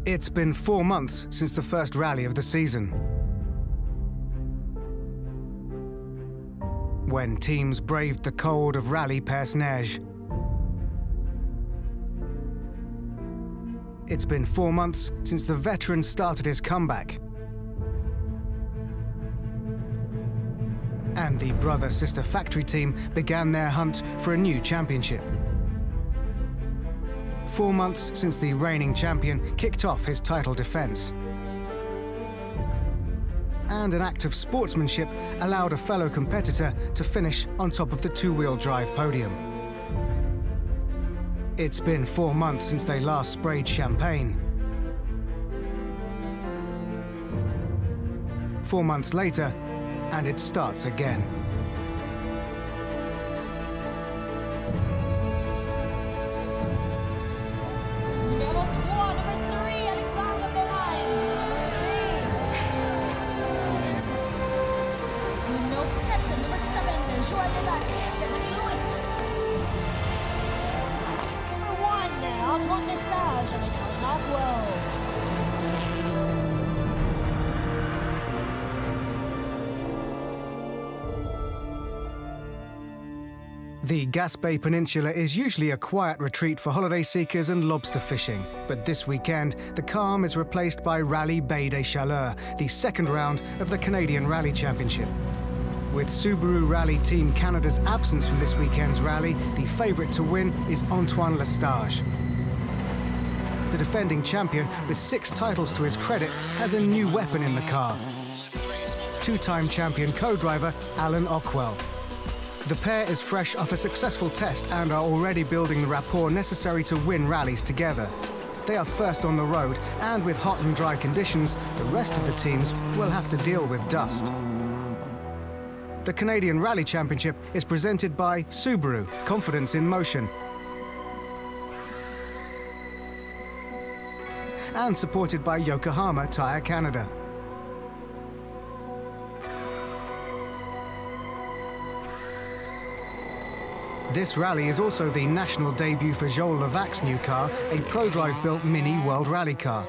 It's been 4 months since the first rally of the season, when teams braved the cold of Rallye Baie. It's been 4 months since the veteran started his comeback, and the brother-sister factory team began their hunt for a new championship. 4 months since the reigning champion kicked off his title defense. And an act of sportsmanship allowed a fellow competitor to finish on top of the two-wheel drive podium. It's been 4 months since they last sprayed champagne. 4 months later, and it starts again. The Baie Peninsula is usually a quiet retreat for holiday seekers and lobster fishing, but this weekend, the calm is replaced by Rallye Baie-des-Chaleurs, the second round of the Canadian Rally Championship. With Subaru Rally Team Canada's absence from this weekend's rally, the favourite to win is Antoine Lestage. The defending champion, with 6 titles to his credit, has a new weapon in the car: two-time champion co-driver Alan Ockwell. The pair is fresh off a successful test and are already building the rapport necessary to win rallies together. They are first on the road, and with hot and dry conditions, the rest of the teams will have to deal with dust. The Canadian Rally Championship is presented by Subaru, confidence in motion, and supported by Yokohama Tire Canada. This rally is also the national debut for Joel Levac's new car, a ProDrive-built mini World Rally car.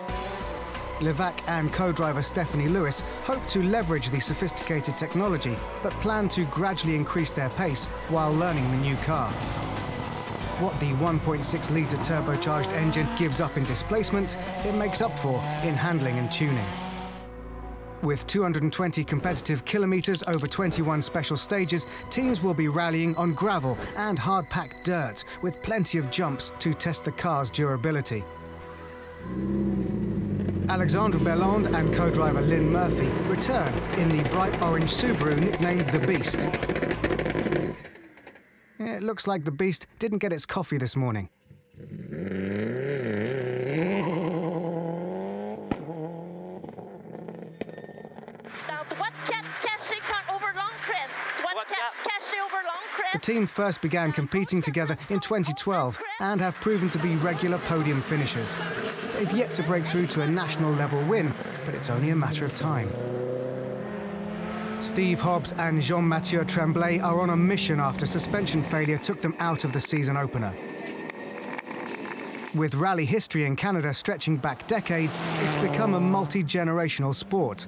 Levac and co-driver Stephanie Lewis hope to leverage the sophisticated technology, but plan to gradually increase their pace while learning the new car. What the 1.6-litre turbocharged engine gives up in displacement, it makes up for in handling and tuning. With 220 competitive kilometres over 21 special stages, teams will be rallying on gravel and hard-packed dirt, with plenty of jumps to test the car's durability. Alexandre Belland and co-driver Lynn Murphy return in the bright orange Subaru nicknamed the Beast. It looks like the Beast didn't get its coffee this morning. The team first began competing together in 2012 and have proven to be regular podium finishers. They've yet to break through to a national level win, but it's only a matter of time. Steve Hobbs and Jean-Mathieu Tremblay are on a mission after suspension failure took them out of the season opener. With rally history in Canada stretching back decades, it's become a multi-generational sport.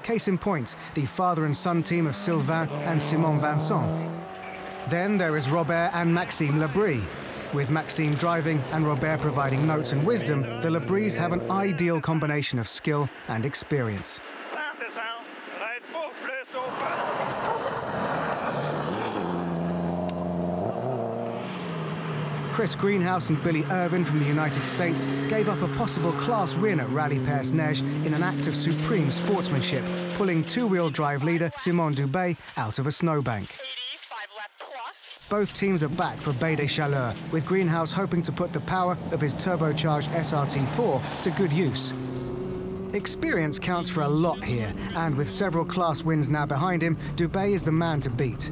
Case in point, the father and son team of Sylvain and Simon Vincent. Then there is Robert and Maxime Labrie. With Maxime driving and Robert providing notes and wisdom, the Labries have an ideal combination of skill and experience. Chris Greenhouse and Billy Irvin from the United States gave up a possible class win at Rallye Baie in an act of supreme sportsmanship, pulling two-wheel drive leader Simon Dubé out of a snowbank. Both teams are back for Baie-des-Chaleurs, with Greenhouse hoping to put the power of his turbocharged SRT4 to good use. Experience counts for a lot here, and with several class wins now behind him, Dubé is the man to beat.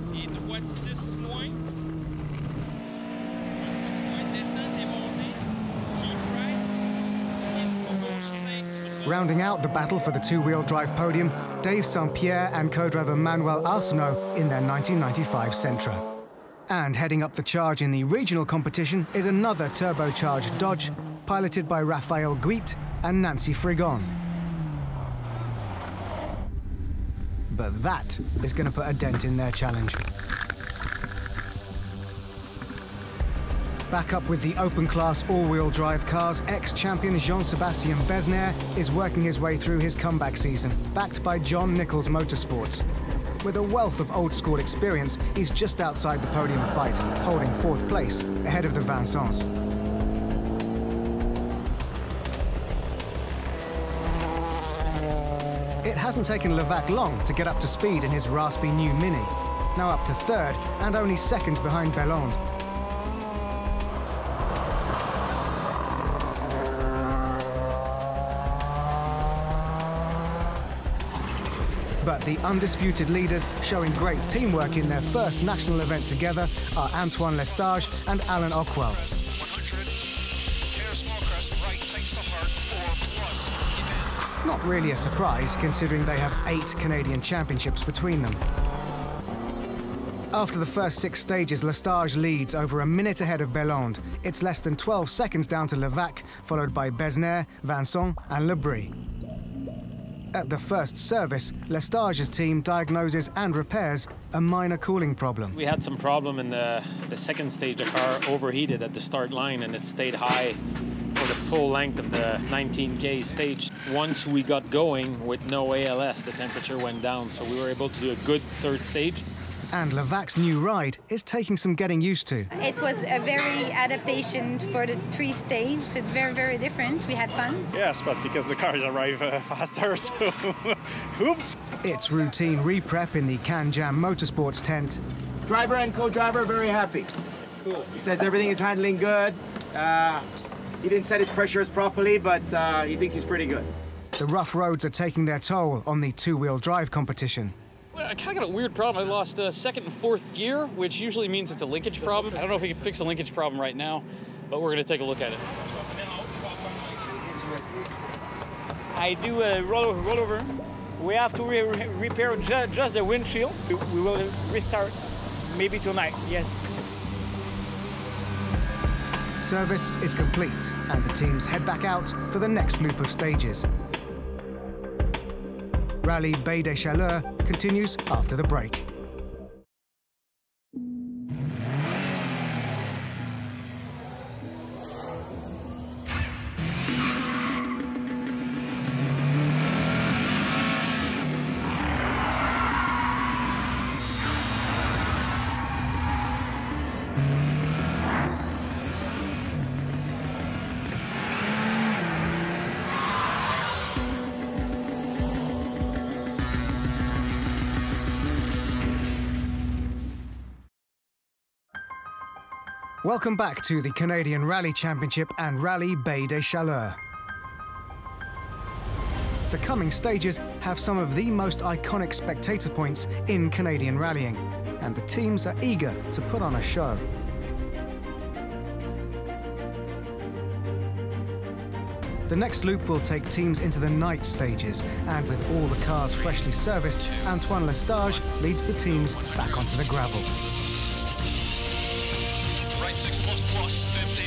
Rounding out the battle for the two-wheel drive podium, Dave St. Pierre and co-driver Manuel Arsenault in their 1995 Sentra. And heading up the charge in the regional competition is another turbocharged Dodge, piloted by Raphael Guit and Nancy Frigon. But that is going to put a dent in their challenge. Back up with the open-class all-wheel drive cars, ex-champion Jean-Sébastien Besnér is working his way through his comeback season, backed by John Nichols Motorsports. With a wealth of old-school experience, he's just outside the podium fight, holding 4th place, ahead of the Vincents. It hasn't taken Levac long to get up to speed in his raspy new Mini, now up to 3rd and only 2nd behind Belland. But the undisputed leaders, showing great teamwork in their first national event together, are Antoine Lestage and Alan Ockwell. Not really a surprise, considering they have 8 Canadian championships between them. After the first 6 stages, Lestage leads over a minute ahead of Belland. It's less than 12 seconds down to Levac, followed by Besnér, Vincent and Lebris. At the first service, Lestage's team diagnoses and repairs a minor cooling problem. We had some problem in the second stage. The car overheated at the start line and it stayed high for the full length of the 19K stage. Once we got going with no ALS, the temperature went down, so we were able to do a good 3rd stage. And Levac's new ride is taking some getting used to. It was a very adaptation for the 3 stage, so it's very, very different. We had fun. Yes, but because the cars arrive faster, so oops. It's routine re-prep in the CanJam Motorsports tent. Driver and co-driver very happy. Cool. He says everything is handling good. He didn't set his pressures properly, but he thinks he's pretty good. The rough roads are taking their toll on the 2-wheel drive competition. I kind of got a weird problem. I lost 2nd and 4th gear, which usually means it's a linkage problem. I don't know if we can fix a linkage problem right now, but we're going to take a look at it. I do a rollover. We have to repair just the windshield. We will restart maybe tonight, yes. Service is complete, and the teams head back out for the next loop of stages. Rallye Baie-des-Chaleurs continues after the break. Welcome back to the Canadian Rally Championship and Rallye Baie-des-Chaleurs. The coming stages have some of the most iconic spectator points in Canadian rallying, and the teams are eager to put on a show. The next loop will take teams into the night stages, and with all the cars freshly serviced, Antoine Lestage leads the teams back onto the gravel. Right 6 plus 50.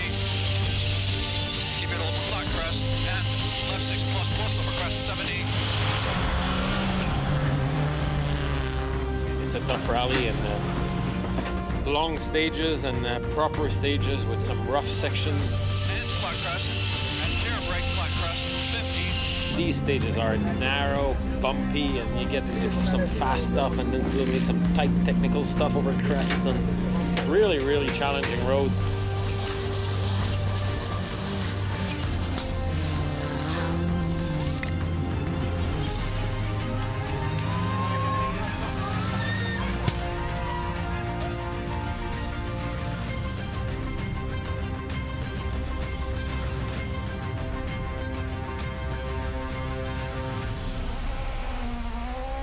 Keep it over flat crest, and left 6 plus over crest 70. It's a tough rally, and long stages and proper stages with some rough sections. And flat crest, and clear brake flat crest 50. These stages are narrow, bumpy, and you get into some fast stuff and then suddenly some tight technical stuff over crests, and really, really challenging roads.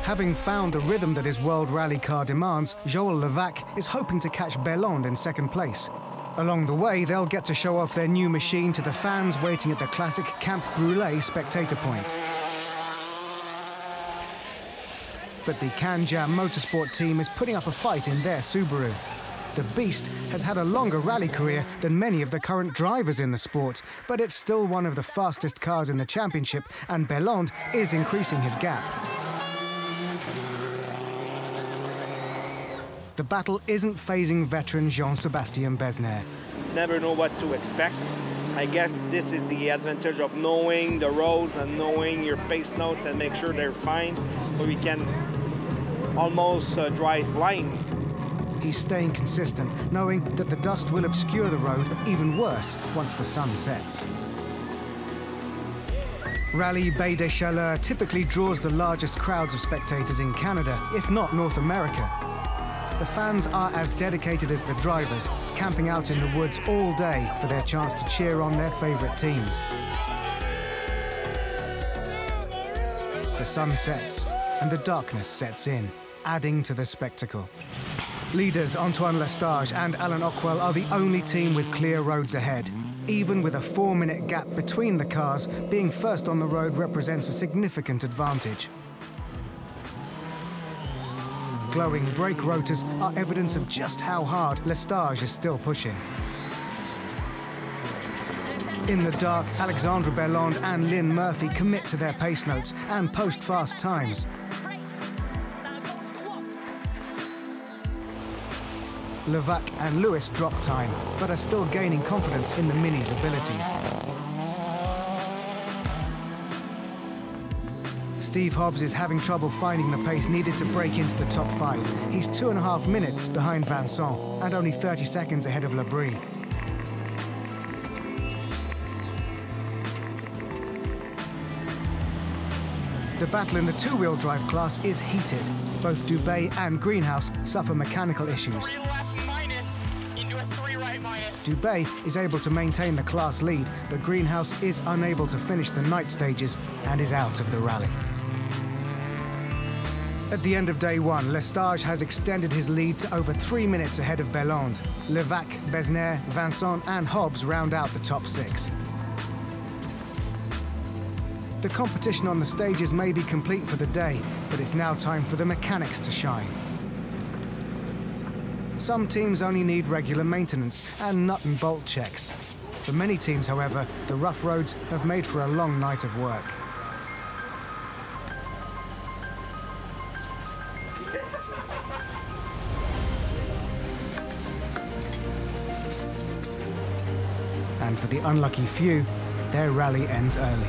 Having found the rhythm that his World Rally car demands, Joel Levac is hoping to catch Belland in second place. Along the way, they'll get to show off their new machine to the fans waiting at the classic Camp Brûlé spectator point. But the CanJam Motorsport team is putting up a fight in their Subaru. The Beast has had a longer rally career than many of the current drivers in the sport, but it's still one of the fastest cars in the championship, and Belland is increasing his gap. The battle isn't phasing veteran Jean-Sébastien Besnard. Never know what to expect. I guess this is the advantage of knowing the roads and knowing your pace notes and make sure they're fine, so you can almost drive blind. He's staying consistent, knowing that the dust will obscure the road, even worse once the sun sets. Rallye Baie-des-Chaleurs typically draws the largest crowds of spectators in Canada, if not North America. The fans are as dedicated as the drivers, camping out in the woods all day for their chance to cheer on their favourite teams. The sun sets and the darkness sets in, adding to the spectacle. Leaders Antoine Lestage and Alain Ockwell are the only team with clear roads ahead. Even with a 4-minute gap between the cars, being first on the road represents a significant advantage. Glowing brake rotors are evidence of just how hard Lestage is still pushing. In the dark, Alexandre Belland and Lynn Murphy commit to their pace notes and post fast times. Levac and Lewis drop time, but are still gaining confidence in the Mini's abilities. Steve Hobbs is having trouble finding the pace needed to break into the top 5. He's 2.5 minutes behind Vincent and only 30 seconds ahead of Labrie. The battle in the two-wheel drive class is heated. Both Dubé and Greenhouse suffer mechanical issues. Dubé is able to maintain the class lead, but Greenhouse is unable to finish the night stages and is out of the rally. At the end of day 1, Lestage has extended his lead to over 3 minutes ahead of Belland. Levac, Besnard, Vincent and Hobbs round out the top 6. The competition on the stages may be complete for the day, but it's now time for the mechanics to shine. Some teams only need regular maintenance and nut and bolt checks. For many teams, however, the rough roads have made for a long night of work. And for the unlucky few, their rally ends early.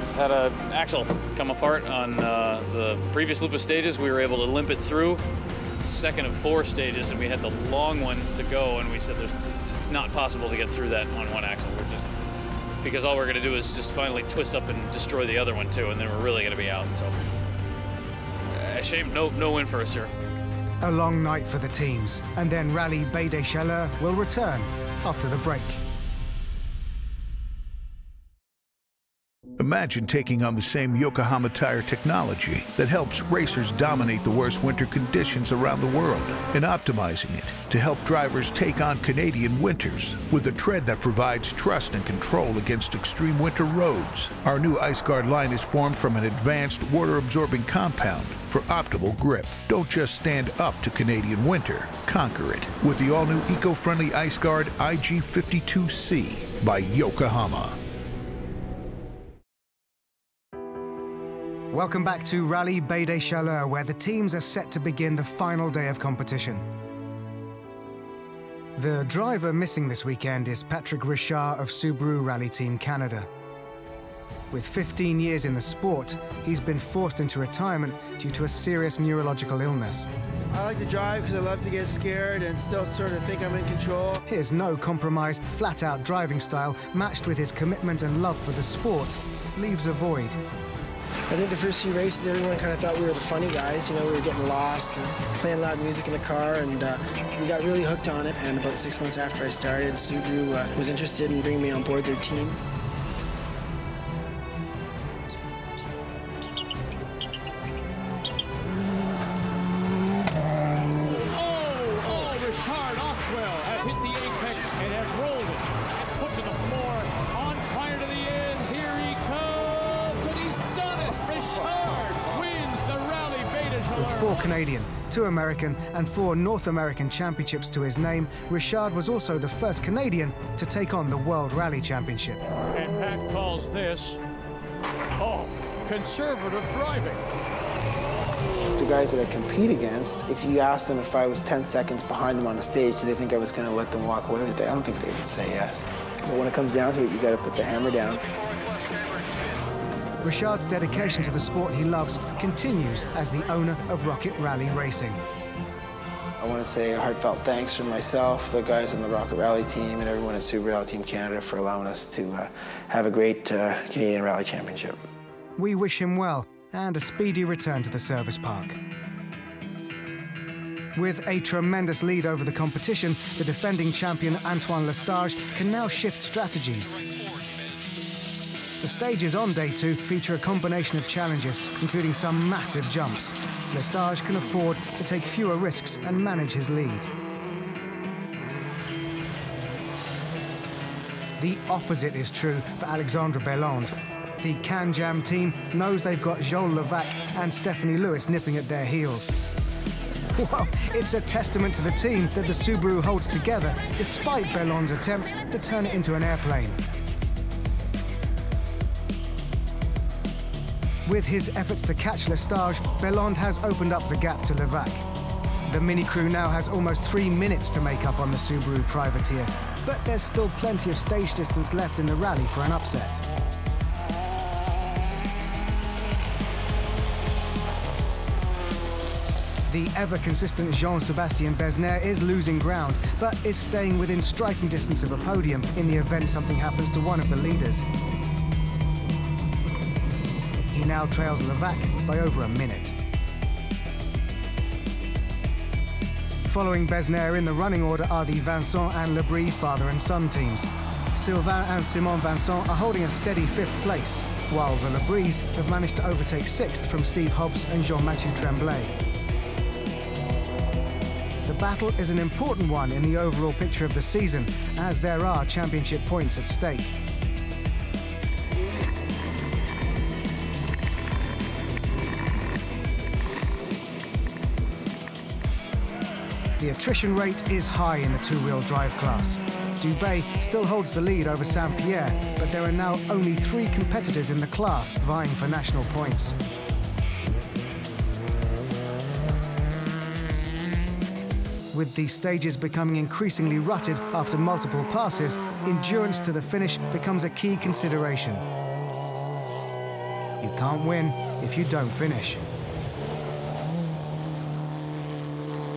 Just had an axle come apart on the previous loop of stages. We were able to limp it through. Second of 4 stages, and we had the long one to go, and we said it's not possible to get through that on one axle. We're just, because all we're going to do is just finally twist up and destroy the other one too, and then we're really going to be out. So a shame, no win for us here. A long night for the teams, and then Rallye Baie-des-Chaleurs will return after the break. Imagine taking on the same Yokohama tire technology that helps racers dominate the worst winter conditions around the world and optimizing it to help drivers take on Canadian winters with a tread that provides trust and control against extreme winter roads. Our new Ice Guard line is formed from an advanced water-absorbing compound for optimal grip. Don't just stand up to Canadian winter, conquer it with the all-new eco-friendly Ice Guard IG52C by Yokohama. Welcome back to Rallye Baie-des-Chaleurs, where the teams are set to begin the final day of competition. The driver missing this weekend is Patrick Richard of Subaru Rally Team Canada. With 15 years in the sport, he's been forced into retirement due to a serious neurological illness. I like to drive because I love to get scared and still sort of think I'm in control. His no-compromise, flat-out driving style, matched with his commitment and love for the sport, leaves a void. I think the first few races, everyone kind of thought we were the funny guys. You know, we were getting lost and playing loud music in the car, and we got really hooked on it. And about 6 months after I started, Subaru was interested in bringing me on board their team. Richard Ockwell has hit the apex and has rolled it. Foot to the floor, on fire to the end. Here he comes, and he's done it. Richard wins the Rallye Baie-des-Chaleurs. With 4 Canadian, 2 American and 4 North American championships to his name, Richard was also the first Canadian to take on the World Rally Championship. And Pat calls this, conservative driving. The guys that I compete against, if you asked them if I was 10 seconds behind them on the stage, do they think I was going to let them walk away with it? I don't think they would say yes. But when it comes down to it, you got to put the hammer down. Richard's dedication to the sport he loves continues as the owner of Rocket Rally Racing. I want to say a heartfelt thanks from myself, the guys on the Rocket Rally team, and everyone at Subaru Rally Team Canada for allowing us to have a great Canadian Rally Championship. We wish him well and a speedy return to the service park. With a tremendous lead over the competition, the defending champion Antoine Lestage can now shift strategies. The stages on day 2 feature a combination of challenges, including some massive jumps. Lestage can afford to take fewer risks and manage his lead. The opposite is true for Alexandre Belland. The Can-Jam team knows they've got Joel Levac and Stephanie Lewis nipping at their heels. Well, it's a testament to the team that the Subaru holds together, despite Belland's attempt to turn it into an airplane. With his efforts to catch Lestage, Belland has opened up the gap to Levac. The Mini Crew now has almost 3 minutes to make up on the Subaru Privateer, but there's still plenty of stage distance left in the rally for an upset. The ever-consistent Jean-Sébastien Besnard is losing ground, but is staying within striking distance of a podium in the event something happens to one of the leaders. He now trails Levac by over a minute. Following Besnard in the running order are the Vincent and Lebris father and son teams. Sylvain and Simon Vincent are holding a steady 5th place, while the Lebris have managed to overtake 6th from Steve Hobbs and Jean-Mathieu Tremblay. The battle is an important one in the overall picture of the season, as there are championship points at stake. The attrition rate is high in the 2-wheel drive class. Dubé still holds the lead over Saint-Pierre, but there are now only 3 competitors in the class vying for national points. With these stages becoming increasingly rutted after multiple passes, endurance to the finish becomes a key consideration. You can't win if you don't finish.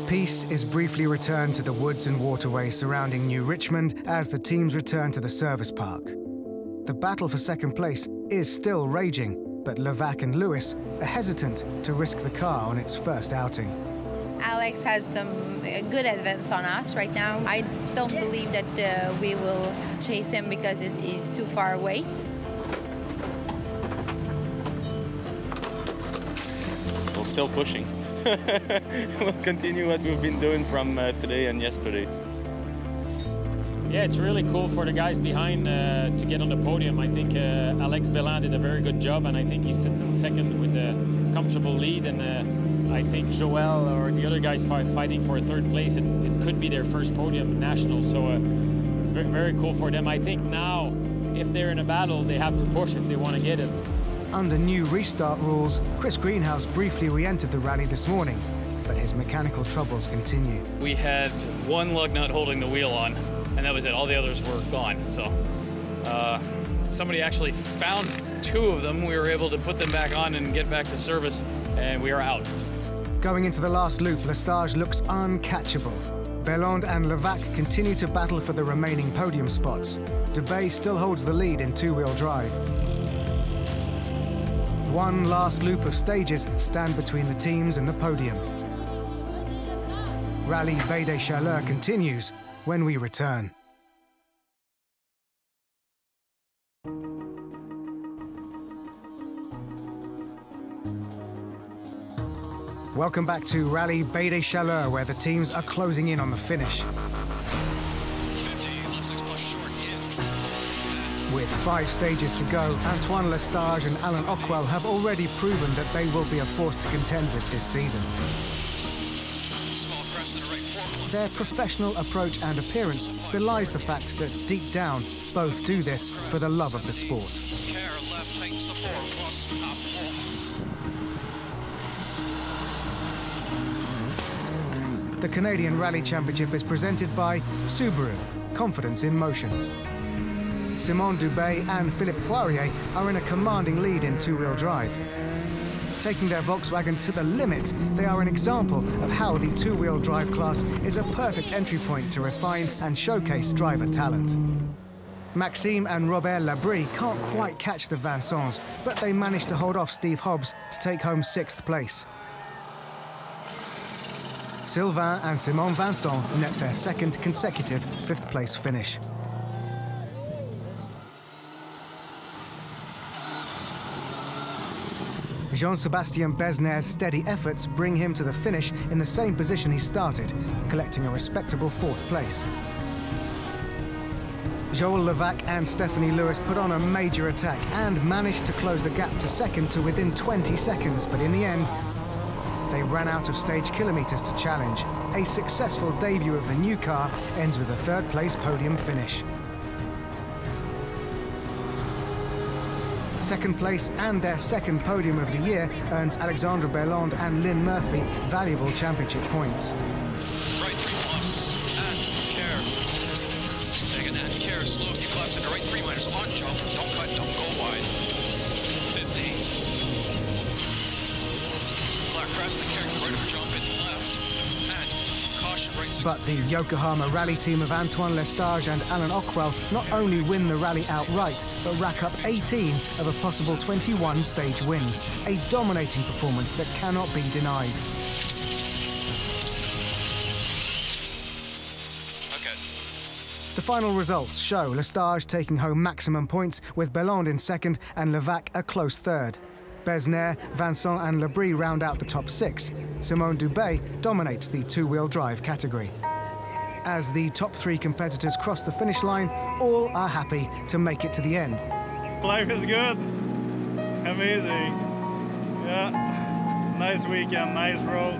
Peace is briefly returned to the woods and waterways surrounding New Richmond as the teams return to the service park. The battle for second place is still raging, but Levac and Lewis are hesitant to risk the car on its first outing. Alex has some good advance on us right now. I don't believe that we will chase him because it is too far away. We're still pushing. We'll continue what we've been doing from today and yesterday. Yeah, it's really cool for the guys behind to get on the podium. I think Alex Belland did a very good job, and I think he sits in second with a comfortable lead. And I think Joel or the other guys fighting for a 3rd place. It could be their first podium national, so it's very, very cool for them. I think now, if they're in a battle, they have to push if they want to get it. Under new restart rules, Chris Greenhouse briefly re-entered the rally this morning, but his mechanical troubles continue. We had one lug nut holding the wheel on, and that was it. All the others were gone. So somebody actually found 2 of them. We were able to put them back on and get back to service, and we are out. Going into the last loop, Lestage looks uncatchable. Belland and Levac continue to battle for the remaining podium spots. Dubé still holds the lead in 2-wheel drive. One last loop of stages stand between the teams and the podium. Rallye Baie-des-Chaleurs continues when we return. Welcome back to Rallye Baie-des-Chaleurs, where the teams are closing in on the finish. With With 5 stages to go, Antoine Lestage and Alain Ockwell have already proven that they will be a force to contend with this season. Their professional approach and appearance belies the fact that deep down, both do this for the love of the sport. The Canadian Rally Championship is presented by Subaru, confidence in motion. Simon Dubé and Philippe Poirier are in a commanding lead in two-wheel drive. Taking their Volkswagen to the limit, they are an example of how the two-wheel drive class is a perfect entry point to refine and showcase driver talent. Maxime and Robert Labrie can't quite catch the Vincents, but they managed to hold off Steve Hobbs to take home 6th place. Sylvain and Simon Vincent net their 2nd consecutive 5th place finish. Jean-Sébastien Besner's steady efforts bring him to the finish in the same position he started, collecting a respectable 4th place. Joel Levac and Stephanie Lewis put on a major attack and managed to close the gap to 2nd to within 20 seconds, but in the end, they ran out of stage kilometers to challenge. A successful debut of the new car ends with a 3rd place podium finish. 2nd place and their 2nd podium of the year earns Alexandre Berland and Lynn Murphy valuable championship points. Right 3 plus, and care. 2nd and care, slow, keep left to the right 3 minus on jump, don't cut, don't go wide. 50. Flat crest and care, right over jump into left, and caution right 6. But the Yokohama rally team of Antoine Lestage and Alain Ockwell not only win the rally outright, but rack up 18 of a possible 21 stage wins. A dominating performance that cannot be denied. Okay. The final results show Lestage taking home maximum points, with Berland in 2nd and Levac a close 3rd. Besner, Vincent and Labrie round out the top 6. Simone Dubé dominates the two-wheel drive category. As the top 3 competitors cross the finish line, all are happy to make it to the end. Life is good. Amazing. Yeah. Nice weekend, nice road.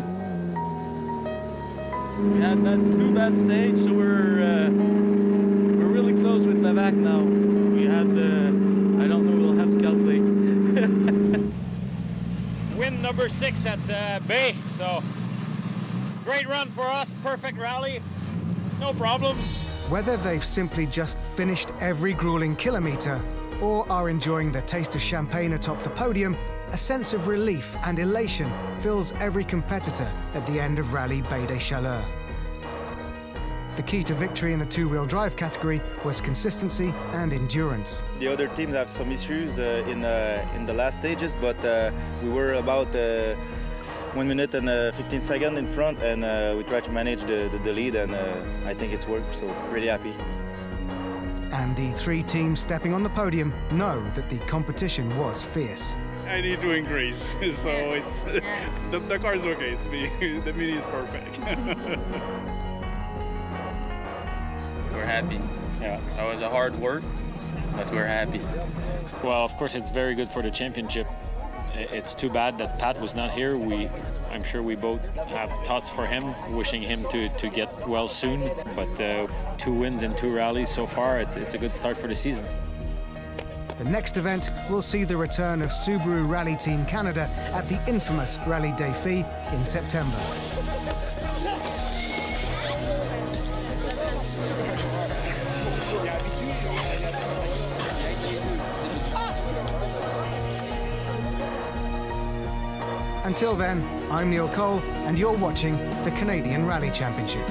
We had that 2 bad stage, so we're really close with Levac now. We had I don't know, we'll have to calculate. Win number 6 at Baie, so great run for us, perfect rally, no problems. Whether they've simply just finished every grueling kilometre or are enjoying the taste of champagne atop the podium, a sense of relief and elation fills every competitor at the end of Rallye Baie-des-Chaleurs. The key to victory in the two-wheel drive category was consistency and endurance. The other teams have some issues in the last stages, but we were about 1 minute and 15 seconds in front, and we tried to manage the lead, and I think it's worked, so really happy. And the 3 teams stepping on the podium know that the competition was fierce. I need to increase, so it's the car's okay. It's me. The Mini is perfect. We're happy. Yeah, that was a hard work, but we're happy. Well, of course, it's very good for the championship. It's too bad that Pat was not here. I'm sure we both have thoughts for him, wishing him to get well soon. But 2 wins in 2 rallies so far, it's a good start for the season. The next event will see the return of Subaru Rally Team Canada at the infamous Rallye Baie in September. Until then, I'm Neil Cole, and you're watching the Canadian Rally Championship.